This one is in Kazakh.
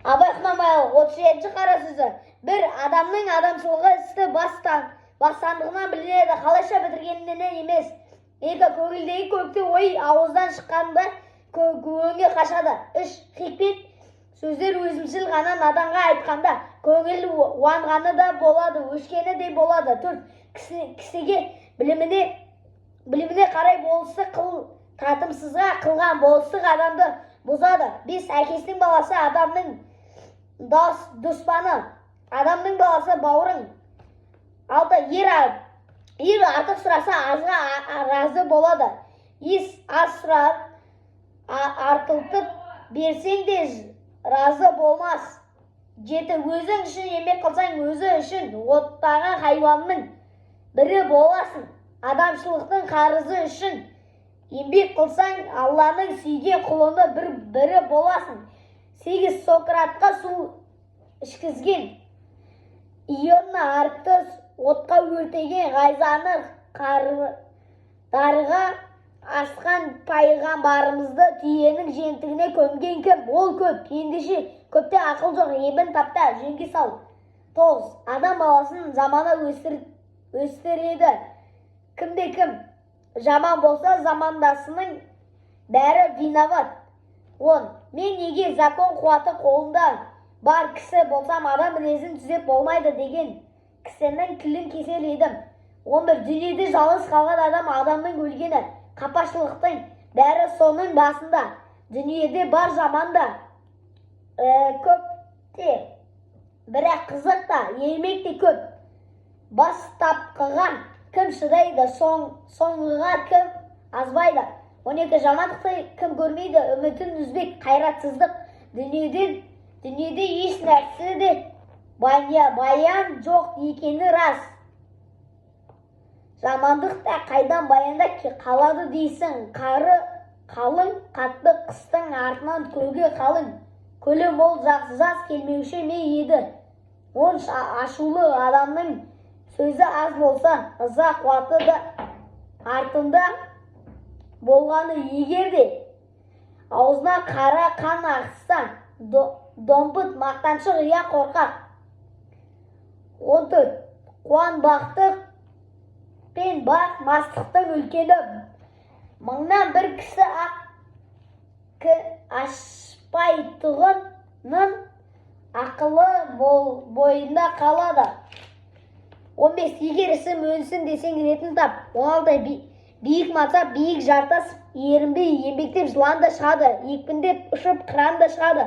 Абай Құнанбайұлы 37-ші қара сөзі. Бір адамның адамшылығы істі бастандығынан білінеді, қалайша бітіргенінен емес. Екі, көңілдегі көкті ой ауыздан шыққанда көңге қашады. Үш, хикмет сөздер өзімшіл ғана наданға айтқанда көңіл уанғаны да болады, өшкені де болады. Төрт, кісіге біліміне қарай болысы татымсызға қылған болыстық адамды бұзады. Бес, әкесінің баласы адамның дұспаны, адамның баласы бауырың. Алты, ер артық сұраса азға разы болады. Аз сұрап артылтып берсең де разы болмас. Жеті, өзің үшін еңбек қылсаң өзі үшін оттаған хайуанның бірі боласың. Адамшылықтың қарызы үшін еңбек қылсаң Алланың сүйген құлыны бірі боласың. Сегіз, Сократқа су ішкізген Ионна арықты отқа өртеген ғайзаны дарыға асқан пайғамбарымызды түйенің жемтігіне көмген кім? Ол көп, ендеше көпте ақыл жоқ, ебін тапта, жөнге сал. Тоғыз, адам баласын заманы өстіреді. Кімде-кім жаман болса, замандасының бәрі виноват. 10. Мен неге закон қуаты қолында бар кісі болсам, адам мінезін түзеп болмайды деген кісінің тілін кесер едім. 11. Дүниеде жалғыз қалған адамның өлгені, қапашылықтың бәрі соның басында. Дүниеде бар жаман да көп те, бірақ қызық та, ермек те көп. Бас тапқыға кім шыдайды, соңғыға кім азбайды. 12. Жамандықты кім көрмейді, үмітін үзбек, қайратсыздық. Дүниеде еш нәрсе де баян жоқ екені рас. Жамандық та қайдан баянда қалады дейсің. Қары қалың, қатты қыстың артынан көге қалың. Көлі мол жаз келмеуші ме еді. Ашулы адамның сөзі аз болса, ыза қуаты да артында болғаны егер де. Аузына қара қан ақса, домбыт мақтаншық я қорқақ. 14. Қуанбақтық пен бақ мастықтың үлкені. Мыңнан бір кісі ашпайтұғының ақылы бойында қалады. 15. Егер ісім өнсін десең ретін тап. 16. Биік мансап, биік жартас ерінбей еңбектеп жылан да шығады, екпіндеп ұшып қыран да шығады.